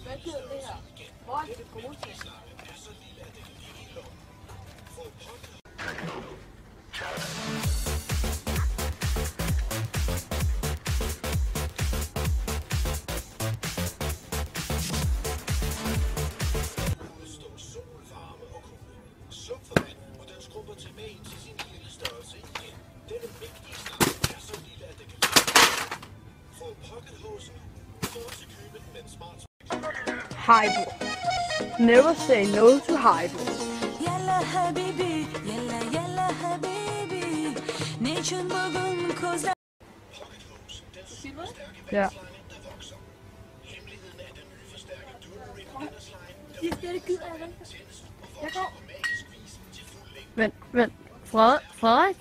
Hvad giver det her? Hvor er det gode til? Haibo. Never say no to Haibo. Yalla habibi, yalla yalla habibi. Niçin bugün kozlar? Ja. Jeg går. Vent. Frederik?